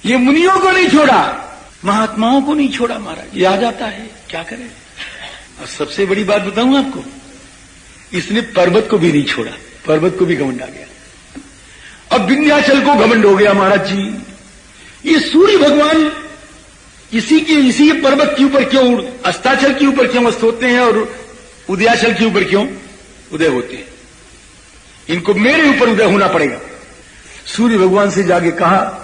ये मुनियों को नहीं छोड़ा, महात्माओं को नहीं छोड़ा महाराज। ये आ जाता है, क्या करें। और सबसे बड़ी बात बताऊं आपको, इसने पर्वत को भी नहीं छोड़ा, पर्वत को भी घमंड आ गया। अब विंध्याचल को घमंड हो गया महाराज जी। ये सूर्य भगवान इसी पर्वत के ऊपर क्यों, अस्ताचल के ऊपर क्यों अस्त होते हैं और उदयाचल के ऊपर क्यों उदय होते हैं। इनको मेरे ऊपर उदय होना पड़ेगा। सूर्य भगवान से जाके कहा,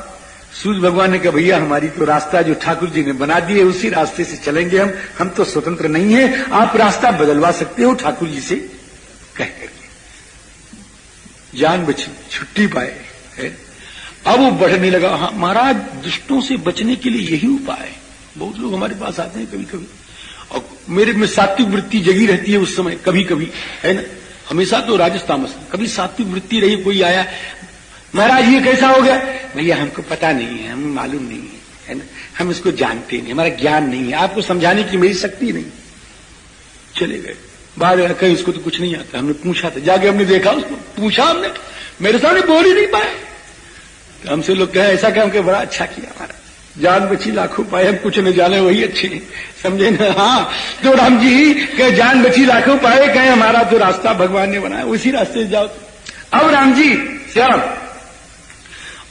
सूर्य भगवान ने कहा भैया हमारी तो रास्ता जो ठाकुर जी ने बना दिए उसी रास्ते से चलेंगे हम तो स्वतंत्र नहीं है, आप रास्ता बदलवा सकते हो ठाकुर जी से कह करके। जान बची, छुट्टी पाए है। अब वो बढ़ने लगा। हाँ महाराज, दुष्टों से बचने के लिए यही उपाय है। बहुत लोग हमारे पास आते हैं कभी कभी, और मेरे में सात्विक वृत्ति जगी रहती है उस समय, कभी कभी है ना, हमेशा तो राजस्थान कभी सात्विक वृत्ति रही। कोई आया, महाराज ये कैसा हो गया, भैया हमको पता नहीं है, हम मालूम नहीं है ना, हम इसको जानते नहीं, हमारा ज्ञान नहीं है, आपको समझाने की मेरी शक्ति नहीं। चले गए। बाद में कहीं इसको तो कुछ नहीं आता। हमने पूछा था, जाके हमने देखा उसको, पूछा हमने, मेरे सामने बोल ही नहीं पाया। तो हमसे लोग कहे ऐसा क्या, हमके बड़ा अच्छा किया हमारा, जान बची लाखों पाए, हम कुछ न जाने वही अच्छे हैं, समझे ना। हाँ तो राम जी कहे जान बची लाखों पाए, कहे हमारा तो रास्ता भगवान ने बनाया उसी रास्ते से जाओ। अब राम जी श्याम,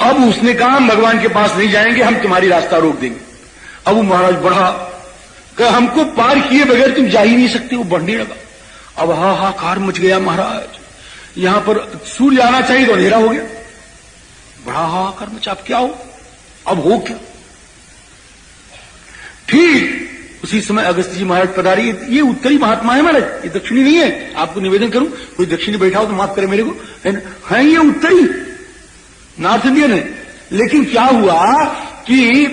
अब उसने कहा हम भगवान के पास नहीं जाएंगे, हम तुम्हारी रास्ता रोक देंगे। अब वो महाराज बढ़ा, कहे हमको पार किए बगैर तुम जा ही नहीं सकते। वो बढ़ने लगा। अब हाहाकार मच गया महाराज, यहां पर सूर्य आना चाहिए तो अंधेरा हो गया। बड़ा हाहाकार मचा, अब क्या हो, अब हो क्या। ठीक उसी समय अगस्त जी महाराज पधारी। ये उत्तरी महात्मा है महाराज, ये दक्षिणी नहीं है। आपको निवेदन करूं, कोई दक्षिणी बैठा हो तो माफ करे मेरे को, है ये उत्तरी नॉर्थ इंडियन है। लेकिन क्या हुआ कि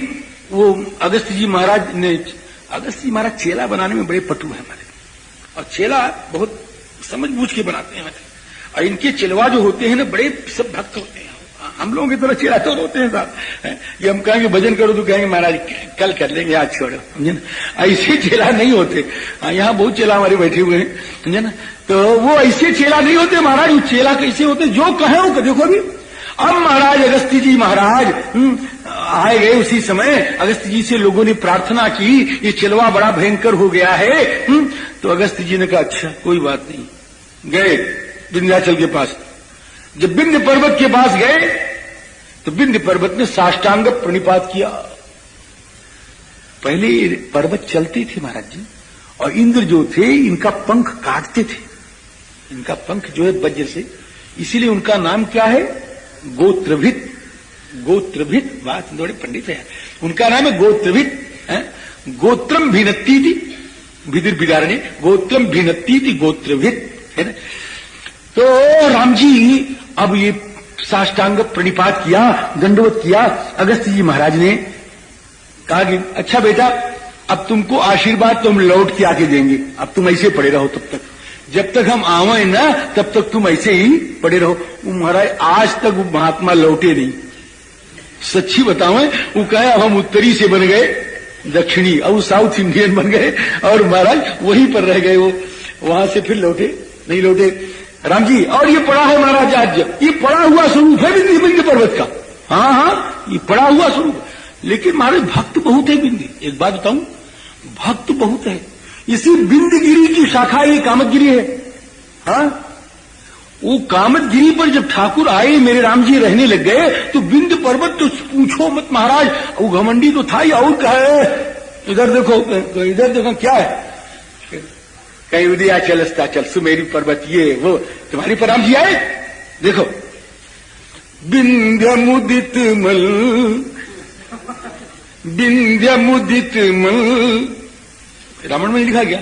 वो अगस्त जी महाराज चेला बनाने में बड़े पटु है हमारे, और चेला बहुत समझ बूझ के बनाते हैं। और इनके चेलवा जो होते हैं ना, बड़े सब भक्त होते हैं। हम लोगों की तरह चेला तो होते हैं साहब, ये हम कहेंगे भजन करो तो कहेंगे महाराज कल कर लेंगे, आज छोड़ो, समझे ना। ऐसे चेला नहीं होते। यहाँ बहुत चेला हमारे बैठे हुए हैं, समझे ना। तो वो ऐसे चेला नहीं होते महाराज। वो चेला कैसे होते, जो कहे वो देखो। अभी अब महाराज अगस्त्य जी महाराज आए गए। उसी समय अगस्त्य जी से लोगों ने प्रार्थना की, ये चेलवा बड़ा भयंकर हो गया है। तो अगस्त्य जी ने कहा अच्छा कोई बात नहीं। गए विंध्याचल के पास। जब विंध्य पर्वत के पास गए तो विंध्य पर्वत ने साष्टांग प्रणिपात किया। पहले पर्वत चलते थे महाराज जी, और इंद्र जो थे इनका पंख काटते थे। इनका पंख जो है वज्र से, इसीलिए उनका नाम क्या है, गोत्रभित। गोत्रभित, बात बड़े पंडित है, उनका नाम है गोत्रभित। गोत्रम भिन्नति थी, विदिर बिदारणे गोत्रम भिन्नति थी, गोत्रभित है ना। तो राम जी अब ये साष्टांग प्रणिपात किया, दंडवत किया। अगस्त्य जी महाराज ने कहा कि अच्छा बेटा, अब तुमको आशीर्वाद तो हम लौट के आके देंगे, अब तुम ऐसे पड़े रहो तब तक, जब तक हम आवे ना तब तक तुम ऐसे ही पड़े रहो। महाराज आज तक वो महात्मा लौटे नहीं, सच्ची बताओ। वो कहे अब हम उत्तरी से बन गए दक्षिणी, अब साउथ इंडियन बन गए, और महाराज वहीं पर रह गए। वो वहां से फिर लौटे नहीं लौटे राम जी। और ये पड़ा है महाराज आज, ये पड़ा हुआ स्वरूप है विंध्य पर्वत का। हाँ ये पड़ा हुआ स्वरूप। लेकिन महाराज भक्त बहुत है विंध्य। एक बात बताऊं, भक्त बहुत है। इसी विंध्यगिरी की शाखा ये कामतगिरी है। हाँ वो कामतगिरी पर जब ठाकुर आए मेरे राम जी रहने लग गए, तो विंध्य पर्वत तो पूछो मत महाराज, वो घमंडी तो था ही। और क्या है, इधर देखो, इधर देखो क्या है, कहीं उदयाचल अस्ताचल सुमेरु पर्वत, ये वो तुम्हारी पर राम जी आए। देखो विंध्य मुदित मल, विंध्य मुदित मल, रामायण में लिखा गया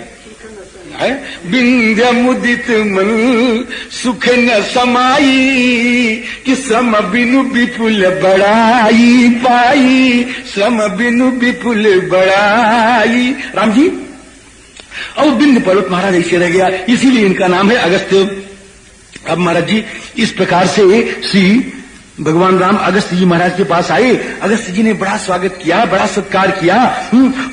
है, विंध्य मुदित मल सुख न समाई, कि श्रम बिनु विपुल बड़ाई पाई, श्रम बिनु विपुल बड़ाई। राम जी और विंध्य पर्वत महाराज ऐसे रह गया, इसीलिए इनका नाम है अगस्त्य। अब महाराज जी इस प्रकार से श्री भगवान राम अगस्त जी महाराज के पास आए। अगस्त जी ने बड़ा स्वागत किया, बड़ा सत्कार किया,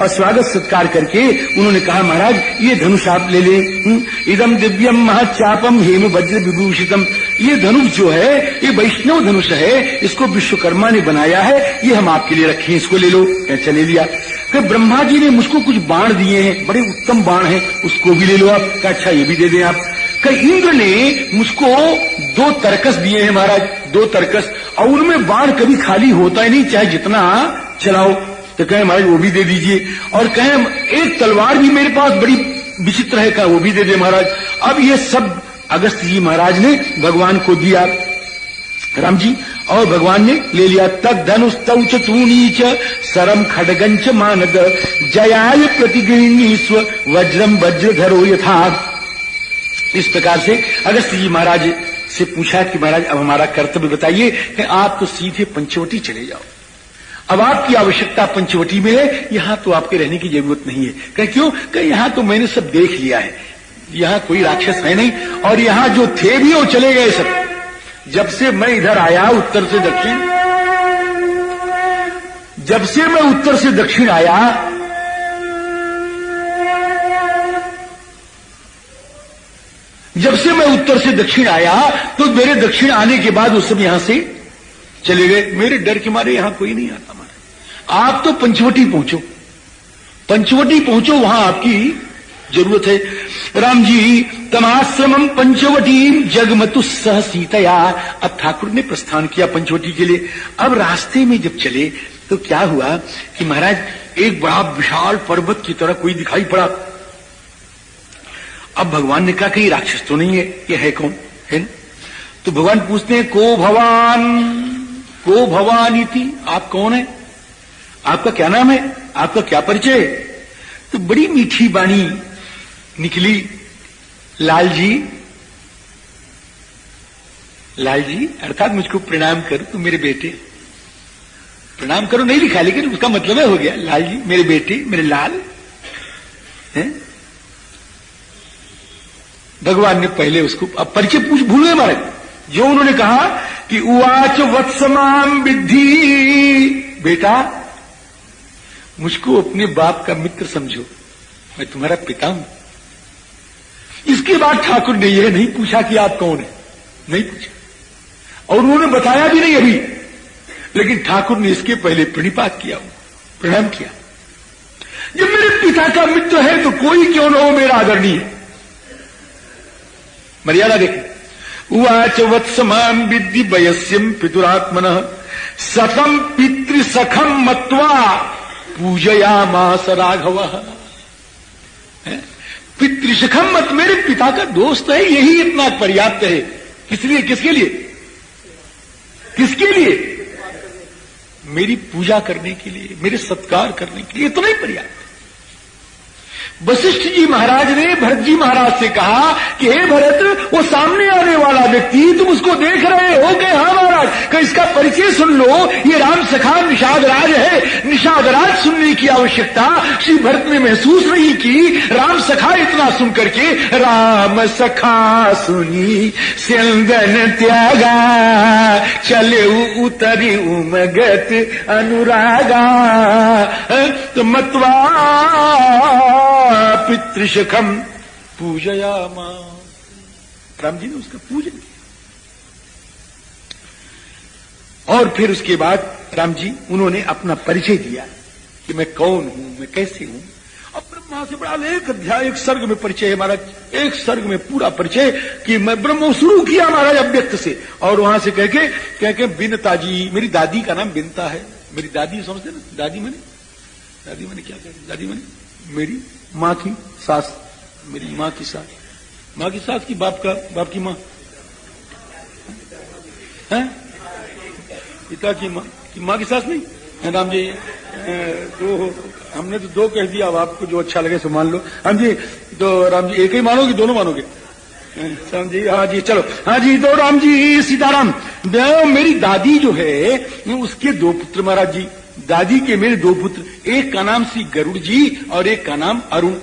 और स्वागत सत्कार करके उन्होंने कहा, महाराज ये धनुष आप ले लें। इदम दिव्यम महच्चापम हेम वज्र विभूषितम, ये धनुष जो है ये वैष्णव धनुष है, इसको विश्वकर्मा ने बनाया है, ये हम आपके लिए रखे, इसको ले लो। चले लिया। फिर ब्रह्मा जी ने मुझको कुछ बाण दिए हैं, बड़े उत्तम बाण हैं, उसको भी ले लो आप। क्या अच्छा ये भी दे दें आप। कहीं इंद्र ने मुझको 2 तरकस दिए हैं महाराज, 2 तरकस, और उनमें बाण कभी खाली होता ही नहीं, चाहे जितना चलाओ। तो कहे महाराज वो भी दे दीजिए। और कहे एक तलवार भी मेरे पास बड़ी विचित्र है, कहा वो भी दे दे महाराज। अब ये सब अगस्त जी महाराज ने भगवान को दिया, राम जी, और भगवान ने ले लिया। तद धनुस्तौच तूनीच सरम खडगंच मानद जयाय प्रतिगृहीस्व वज्रम वज्रधरो यथा। इस प्रकार से अगस्त जी महाराज से पूछा कि महाराज अब हमारा कर्तव्य बताइए कि आप तो सीधे पंचवटी चले जाओ, अब आपकी आवश्यकता पंचवटी में है, यहां तो आपके रहने की जरूरत नहीं है। कह क्यों? कि यहां तो मैंने सब देख लिया है, यहां कोई राक्षस है नहीं, और यहां जो थे भी वो चले गए सब। जब से मैं इधर आया उत्तर से दक्षिण, जब से मैं उत्तर से दक्षिण आया, जब से मैं उत्तर से दक्षिण आया तो मेरे दक्षिण आने के बाद वो सब यहां से चले गए। मेरे डर के मारे यहां कोई नहीं आता। मारे आप तो पंचवटी पहुंचो, पंचवटी पहुंचो, वहां आपकी जरूरत है। राम जी तमाश्रमम पंचवटी जगमतु सह सीतया। अब ठाकुर ने प्रस्थान किया पंचवटी के लिए। अब रास्ते में जब चले तो क्या हुआ कि महाराज एक बड़ा विशाल पर्वत की तरह कोई दिखाई पड़ा। अब भगवान ने कहा कि ये राक्षस तो नहीं है, ये है कौन है ना? तो भगवान पूछते हैं को भवान, को भवानीति, आप कौन है, आपका क्या नाम है, आपका क्या परिचय? तो बड़ी मीठी वाणी निकली, लाल जी, लाल जी अर्थात मुझको प्रणाम करो, तुम मेरे बेटे। प्रणाम करो नहीं लिखा, लेकिन उसका मतलब है हो गया, लाल जी मेरे बेटे, मेरे लाल हैं। भगवान ने पहले उसको अब परिचय भूल गए महाराज। जो उन्होंने कहा कि उवाच वत्समाम विद्धि, बेटा मुझको अपने बाप का मित्र समझो, मैं तुम्हारा पिता हूं। इसके बाद ठाकुर ने यह नहीं पूछा कि आप कौन है, नहीं पूछा, और उन्होंने बताया भी नहीं अभी, लेकिन ठाकुर ने इसके पहले प्रणिपात किया, प्रणाम किया। जब मेरे पिता का मित्र है तो कोई क्यों न हो मेरा आदरणीय है। मर्यादा देखें। उवाच वत्समाम विद्धि वयस्यम पितुरात्मनः सतम पितृसखम मत्वा पूजयामास राघवः। पितृसखम मत, मेरे पिता का दोस्त है, यही इतना पर्याप्त है। किसलिए, किसके लिए, किसके लिए? मेरी पूजा करने के लिए, मेरे सत्कार करने के लिए, इतना ही पर्याप्त है। वशिष्ठ जी महाराज ने भरत जी महाराज से कहा कि हे भरत, वो सामने आने वाला व्यक्ति तुम उसको देख रहे हो कि हाँ महाराज, कि इसका परिचय सुन लो, ये राम सखा निषाद राज है। निषाद राज सुनने की आवश्यकता श्री भरत ने महसूस नहीं की। राम सखा इतना सुन करके, राम सखा सुनी सिंदन त्यागा, चले उतरी उमगत अनुरागा, तो मतवा पितृशखम पूजयामा। राम जी ने उसका पूजन किया। और फिर उसके बाद राम जी उन्होंने अपना परिचय दिया कि मैं कौन हूं, मैं कैसे हूं। अब ब्रह्मा से बड़ा एक अध्याय, एक सर्ग में परिचय है महाराज, एक सर्ग में पूरा परिचय कि मैं ब्रह्म शुरू किया महाराज अव्यक्त से, और वहां से कह के बिनता जी, मेरी दादी का नाम बिनता है। मेरी दादी समझते ना, दादी मैंने क्या कहा, दादी मैंने मेरी माँ की सास, मेरी माँ की सास, माँ की सास की बाप की माँ है, पिता की माँ की सास नहीं है। राम जी तो हमने तो 2 कह दिया, अब आपको जो अच्छा लगे सो मान लो। हाँ जी, तो राम जी एक ही मानोगे, दोनों मानोगे? राम जी हाँ जी, चलो हाँ जी। तो राम जी सीताराम, मेरी दादी जो है उसके 2 पुत्र महाराज जी, दादी के मेरे 2 पुत्र, एक का नाम श्री गरुड़ जी और एक का नाम अरुण,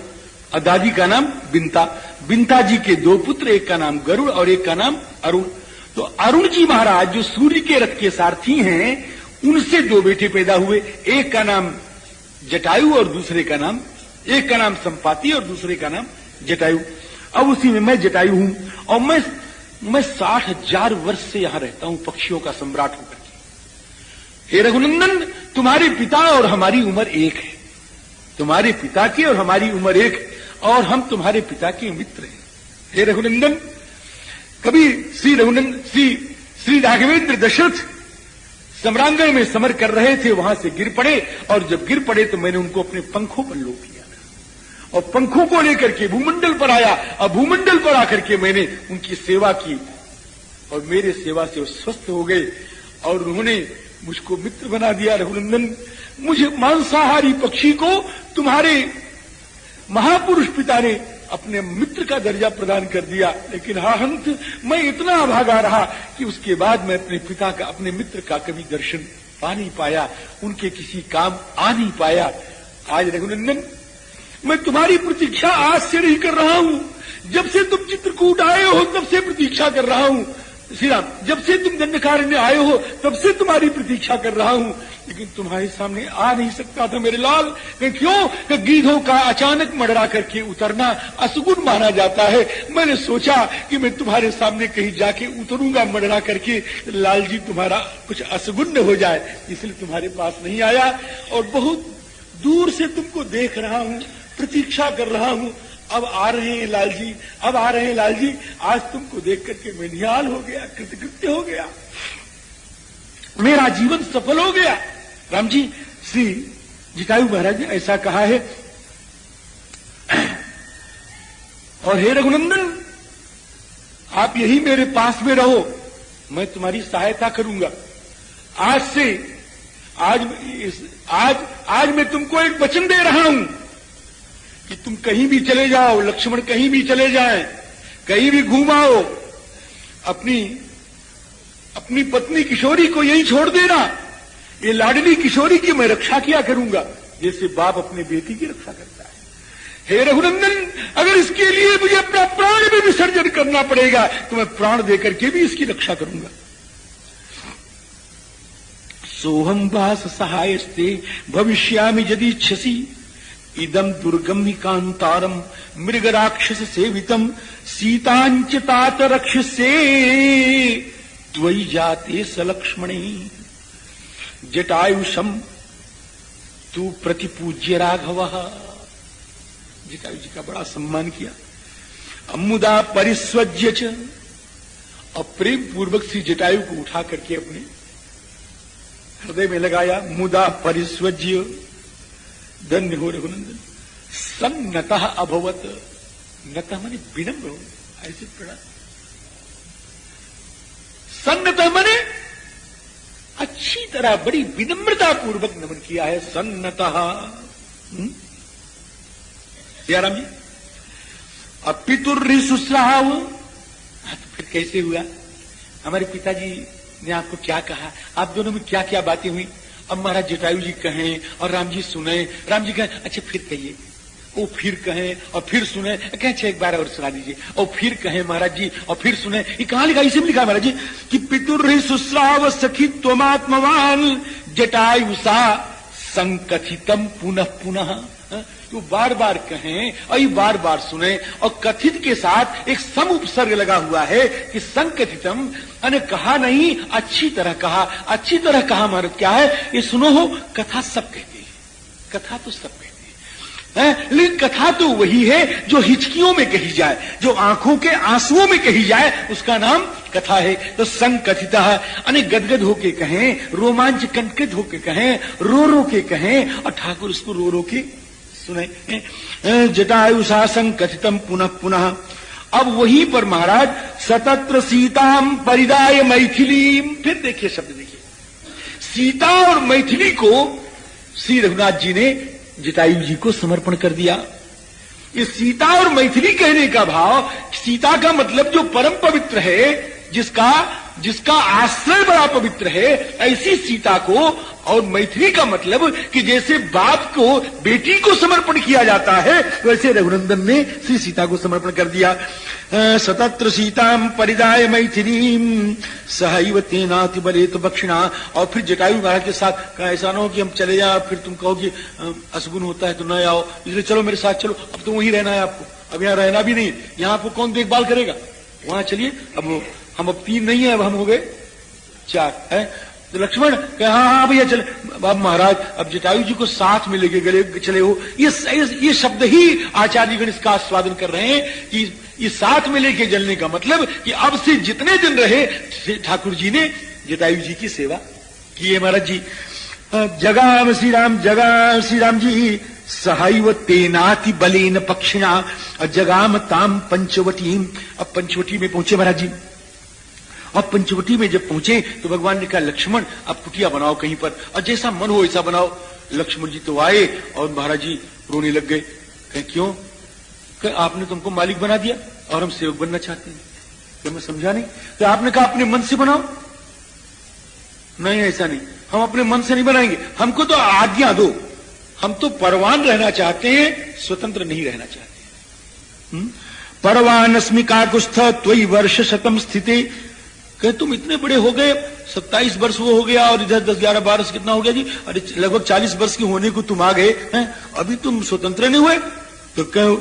और दादी का नाम बिंता। बिंता जी के 2 पुत्र, एक का नाम गरुड़ और एक का नाम अरुण। तो अरुण जी महाराज जो सूर्य के रथ के सारथी हैं, उनसे दो बेटे पैदा हुए। एक का नाम जटायु और दूसरे का नाम, एक का नाम संपाति और दूसरे का नाम जटायु। अब उसी में मैं जटायु हूं और मैं 60,000 वर्ष से यहां रहता हूं पक्षियों का सम्राट होकर के। हे रघुनंदन, तुम्हारे पिता और हमारी उम्र एक है, तुम्हारे पिता की और हमारी उम्र एक है, और हम तुम्हारे पिता के मित्र हैं। हे रघुनंदन, कभी श्री राघवेंद्र दशरथ सम्रांगण में समर कर रहे थे, वहां से गिर पड़े, और जब गिर पड़े तो मैंने उनको अपने पंखों पर लोप लिया और पंखों को लेकर के भूमंडल पर आया, और भूमंडल पर आकर के मैंने उनकी सेवा की, और मेरे सेवा से वो स्वस्थ हो गए और उन्होंने मुझको मित्र बना दिया। रघुनंदन, मुझे मांसाहारी पक्षी को तुम्हारे महापुरुष पिता ने अपने मित्र का दर्जा प्रदान कर दिया, लेकिन हंत मैं इतना अभागा रहा कि उसके बाद मैं अपने पिता का, अपने मित्र का कभी दर्शन पा नहीं पाया, उनके किसी काम आ नहीं पाया। आज रघुनंदन, मैं तुम्हारी प्रतीक्षा आज से नहीं कर रहा हूं, जब से तुम चित्रकूट आए हो तब से प्रतीक्षा कर रहा हूं। श्री राम, जब से तुम दंडकारण्य आए हो तब से तुम्हारी प्रतीक्षा कर रहा हूं, लेकिन तुम्हारे सामने आ नहीं सकता था मेरे लाल। क्यों? कि गिद्धों का अचानक मडरा करके उतरना असगुन माना जाता है। मैंने सोचा कि मैं तुम्हारे सामने कहीं जाके उतरूंगा मडरा करके, लाल जी तुम्हारा कुछ असगुन न हो जाए, इसलिए तुम्हारे पास नहीं आया, और बहुत दूर से तुमको देख रहा हूं, प्रतीक्षा कर रहा हूं। अब आ रहे हैं लाल जी, अब आ रहे हैं लाल जी। आज तुमको देख करके मैं निहाल हो गया, कृतकृत्य हो गया, मेरा जीवन सफल हो गया। राम जी, श्री जटायु महाराज ने ऐसा कहा है। और हे रघुनंदन, आप यही मेरे पास में रहो, मैं तुम्हारी सहायता करूंगा। आज से आज मैं तुमको एक वचन दे रहा हूं कि तुम कहीं भी चले जाओ, लक्ष्मण कहीं भी चले जाएं, कहीं भी घूमाओ, अपनी पत्नी किशोरी को यहीं छोड़ देना। ये लाडली किशोरी की मैं रक्षा किया करूंगा, जैसे बाप अपने बेटी की रक्षा करता है। हे रघुनंदन, अगर इसके लिए मुझे अपना प्राण भी विसर्जन करना पड़ेगा तो मैं प्राण देकर के भी इसकी रक्षा करूंगा। सोहम वास सहायस्ते भविष्यामि यदि इच्छसि, इदम दुर्गम ही कांतारम मृग राक्षस सेवितम, सीतांच तात रक्षसे त्वयि जाते सलक्ष्मणे, जटायुषम तू प्रतिपूज्य राघव। जटायु जी का बड़ा सम्मान किया। अमुदा परिस्वज्य च, और प्रेम पूर्वक श्री जटायु को उठा करके अपने हृदय में लगाया। मुदा परिस्वज्य, धन्य हो रघुनंदन। सन्नतः अभवत, नतः माने विनम्र हो, ऐसे पड़ा। सन्नतः माने अच्छी तरह बड़ी विनम्रता पूर्वक नमन किया है। सन्नतः। सियाराम जी, अब पितुर्रि सुस्राव, तो फिर कैसे हुआ? हमारे पिताजी ने आपको क्या कहा, आप दोनों में क्या क्या बातें हुई? अब महाराज जटायु जी कहें और राम जी सुने, राम जी कहें अच्छा फिर कहिए, वो फिर कहें और फिर सुने, कहें अच्छा एक बार और सुना दीजिए, और फिर कहें महाराज जी और फिर सुने। ये कहां लिखा? इसे में लिखा महाराज जी कि पितुर्हि सुस्राव सखी त्वमात्मवान जटायुषा संकथितम पुनः पुनः। तो बार बार कहें और ये बार बार सुने, और कथित के साथ एक सम उपसर्ग लगा हुआ है कि संकथितम, अने कहा नहीं, अच्छी तरह कहा। अच्छी तरह कहा महाराज क्या है? ये सुनो हो, कथा सब कहते हैं, कथा तो सब कहते हैं, लेकिन कथा तो वही है जो हिचकियों में कही जाए, जो आंखों के आंसुओं में कही जाए, उसका नाम कथा है। तो संकथिता, अने गदगद होके कहें, रोमांच कंकित होके कहें, रो के कहें, और ठाकुर उसको रो के सुने। जटायुषा संकथितम पुनः पुनः। अब वहीं पर महाराज सतत्र सीताम परिदाय मैथिलीम, फिर देखिए शब्द देखिए, सीता और मैथिली को श्री रघुनाथ जी ने जटायु जी को समर्पण कर दिया। ये सीता और मैथिली कहने का भाव, सीता का मतलब जो परम पवित्र है, जिसका जिसका आश्रय बड़ा पवित्र है, ऐसी सीता को, और मैथिली का मतलब कि जैसे बाप को बेटी को समर्पण किया जाता है, वैसे रघुनंदन ने श्री सीता को समर्पण कर दिया। सतत्र सीताम परिदाय मैथिलीम सहैव तेनाति बलेत बक्षिणा। और फिर जटायु महाराज के साथ ऐसा ना हो कि हम चले जाए फिर तुम कहो कि अशुभ होता है तो न आओ, इसलिए चलो मेरे साथ चलो, अब तो वहीं रहना है आपको, अब यहाँ रहना भी नहीं, यहाँ आपको कौन देखभाल करेगा, वहां चलिए। अब हम अब 3 नहीं है, अब हम हो गए 4 है। तो लक्ष्मण कहे हाँ भैया चले। अब महाराज अब जटायु जी को साथ में लेके गले चले हो, ये शब्द ही आचार्यगण इसका आस्वादन कर रहे हैं कि ये साथ में लेके चलने का मतलब कि अब से जितने दिन रहे ठाकुर जी ने जटायु जी की सेवा की है। महाराज जी जगा श्री राम जी सहैव तेनाति बलेन पक्षिणा जगाम ताम पंचवटीम। अब पंचवटी में पहुंचे महाराज जी, और पंचवटी में जब पहुंचे तो भगवान ने कहा लक्ष्मण अब कुटिया बनाओ कहीं पर, और जैसा मन हो ऐसा बनाओ। लक्ष्मण जी तो आए और महाराज जी रोने लग गए। कहे क्यों? कहे आपने तुमको मालिक बना दिया और हम सेवक बनना चाहते हैं। कहे मैं समझा नहीं। तो आपने कहा अपने मन से बनाओ। नहीं ऐसा नहीं, हम अपने मन से नहीं बनाएंगे, हमको तो आज्ञा दो, हम तो परवान रहना चाहते हैं, स्वतंत्र नहीं रहना चाहते। परवान अस्मिका कुस्थ त्वयि वर्ष शतम स्थिति। कहे तुम इतने बड़े हो गए, 27 वर्ष वो हो गया और इधर 10, 11, 12 कितना हो गया जी, अरे लगभग 40 वर्ष के होने को तुम आ गए हैं, अभी तुम स्वतंत्र नहीं हुए। तो कहे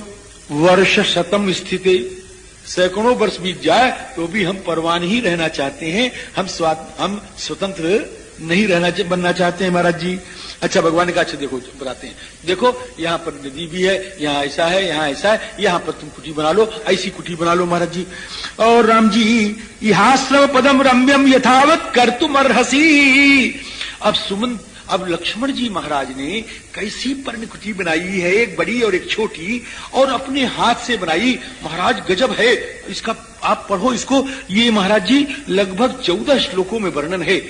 वर्ष शतम स्थिति, सैकड़ों वर्ष बीत जाए तो भी हम परवान ही रहना चाहते हैं, हम स्वतंत्र नहीं बनना चाहते हैं महाराज जी। अच्छा भगवान ने कहा अच्छा देखो बताते हैं, देखो यहाँ पर नदी भी है, यहाँ ऐसा है, यहाँ ऐसा है, यहाँ पर तुम कुटी बना लो, ऐसी कुटी बना लो महाराज जी। और राम जी इहाश्रम पदम रम्यम यथावत कर्तुम अर्हसी। अब लक्ष्मण जी महाराज ने कैसी पर्णकुटी बनाई है, एक बड़ी और एक छोटी, और अपने हाथ से बनाई। महाराज गजब है इसका, आप पढ़ो इसको, ये महाराज जी लगभग 14 श्लोकों में वर्णन है,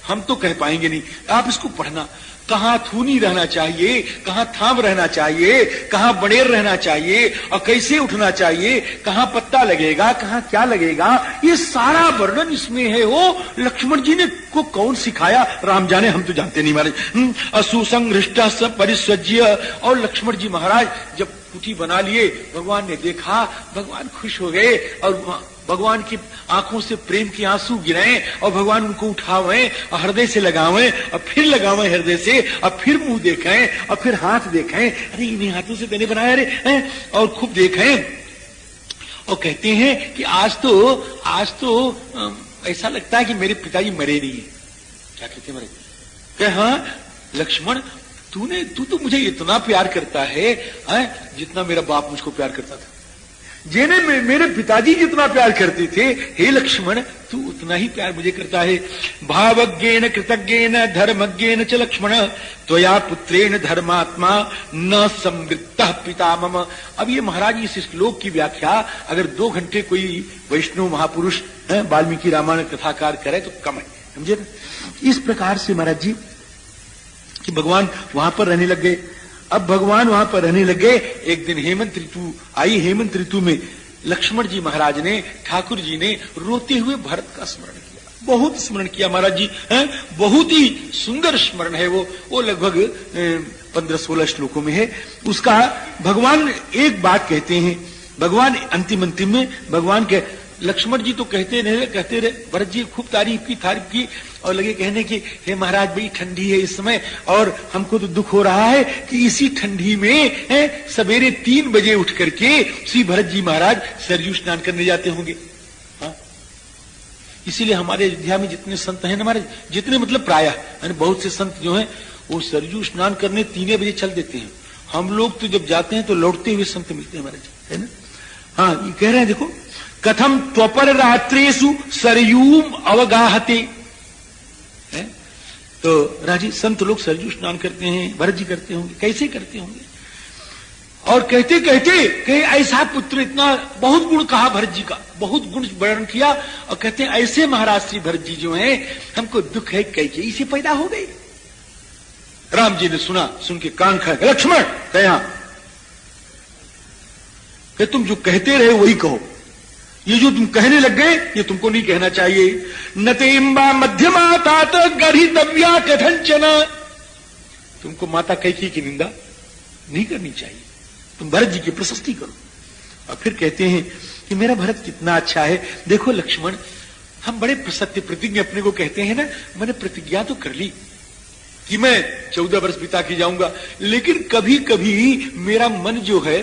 हम तो कह पाएंगे नहीं, आप इसको पढ़ना। कहाँ थूनी रहना चाहिए, कहाँ थाम रहना चाहिए, कहाँ बड़ेर रहना चाहिए, और कैसे उठना चाहिए, कहाँ पत्ता लगेगा, कहाँ क्या लगेगा, ये सारा वर्णन इसमें है। वो लक्ष्मण जी ने को कौन सिखाया राम जाने, हम तो जानते नहीं महाराज। असुसंघृष्ट परिस्वज्य। और लक्ष्मण जी महाराज जब कुटी बना लिए, भगवान ने देखा, भगवान खुश हो गए और भगवान की आंखों से प्रेम के आंसू गिराए, और भगवान उनको उठावे और हृदय से लगावे, और फिर लगावे हृदय से, और फिर मुंह देखें, और फिर हाथ देखें, अरे इन्हीं हाथों से मैंने बनाया रे, और खूब देखें, और कहते हैं कि आज तो ऐसा लगता है कि मेरे पिताजी मरे नहीं है। क्या कहते मरे? कहे हाँ लक्ष्मण तू तो मुझे इतना प्यार करता है, जितना मेरा बाप मुझको प्यार करता था। जिन्हें मेरे पिताजी जितना प्यार करते थे, हे लक्ष्मण तू उतना ही प्यार मुझे करता है। भावज्ञेन कृतज्ञेन धर्मज्ञेन च लक्ष्मण त्वया पुत्रेण धर्मात्मा न संवृत्तः पिता मम। अब ये महाराज इस श्लोक की व्याख्या अगर 2 घंटे कोई वैष्णव महापुरुष वाल्मीकि रामायण कथाकार करे तो कम है, समझे ना। इस प्रकार से महाराज जी कि भगवान वहां पर रहने लग गए। अब भगवान वहां पर रहने लगे। एक दिन हेमंत ऋतु आई, हेमंत ऋतु में लक्ष्मण जी महाराज ने, ठाकुर जी ने रोते हुए भरत का स्मरण किया, बहुत स्मरण किया महाराज जी, बहुत ही सुंदर स्मरण है वो लगभग 15-16 श्लोकों में है उसका। भगवान एक बात कहते हैं, भगवान अंतिम में भगवान के लक्ष्मण जी तो कहते रहे, भरत जी खूब तारीफ की और लगे कहने की हे महाराज बड़ी ठंडी है इस समय, और हमको तो दुख हो रहा है कि इसी ठंडी में सवेरे 3 बजे उठ करके श्री भरत जी महाराज सरयू स्नान करने जाते होंगे। इसीलिए हमारे अयोध्या में जितने संत हैं हमारे, जितने मतलब प्रायः बहुत से संत जो हैं वो सरयू स्नान करने 3 बजे चल देते हैं। हम लोग तो जब जाते हैं तो लौटते हुए संत मिलते हैं महाराज, है ना। हाँ ये कह रहे हैं देखो, कथम त्वपर रात्रेषु सरयूम अवगाहते। तो राजी संत लोग सरयू स्नान करते हैं, भरत जी करते होंगे, कैसे करते होंगे। और कहते कहते ऐसा पुत्र, इतना बहुत गुण कहा भरत जी का, बहुत गुण वर्णन किया, और कहते हैं ऐसे महाराज श्री भरत जी जो हैं हमको दुख है कैकेयी से पैदा हो गई। राम जी ने सुना, सुन के कान खाए, लक्ष्मण कहे हाँ, तुम जो कहते रहे वही कहो। ये जो तुम कहने लग गए ये तुमको नहीं कहना चाहिए। नतेम्बा मध्यमा तात गढ़ितव्या कथंचना, तुमको माता कैकेयी की निंदा नहीं करनी चाहिए, तुम भरत जी की प्रशस्ति करो। और फिर कहते हैं कि मेरा भरत कितना अच्छा है। देखो लक्ष्मण, हम बड़े सत्य प्रतिज्ञ अपने को कहते हैं ना, मैंने प्रतिज्ञा तो कर ली कि मैं 14 वर्ष बिता के जाऊंगा, लेकिन कभी कभी मेरा मन जो है,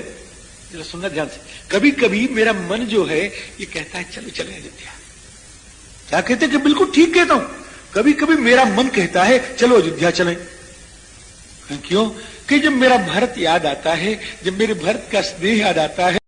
जरा सुनना ध्यान से, कभी कभी मेरा मन जो है ये कहता है चलो चले अयोध्या। क्या कहते हैं कि बिल्कुल ठीक कहता हूं, कभी कभी मेरा मन कहता है चलो अयोध्या चलें। क्यों? कि जब मेरा भरत याद आता है, जब मेरे भरत का स्नेह याद आता है,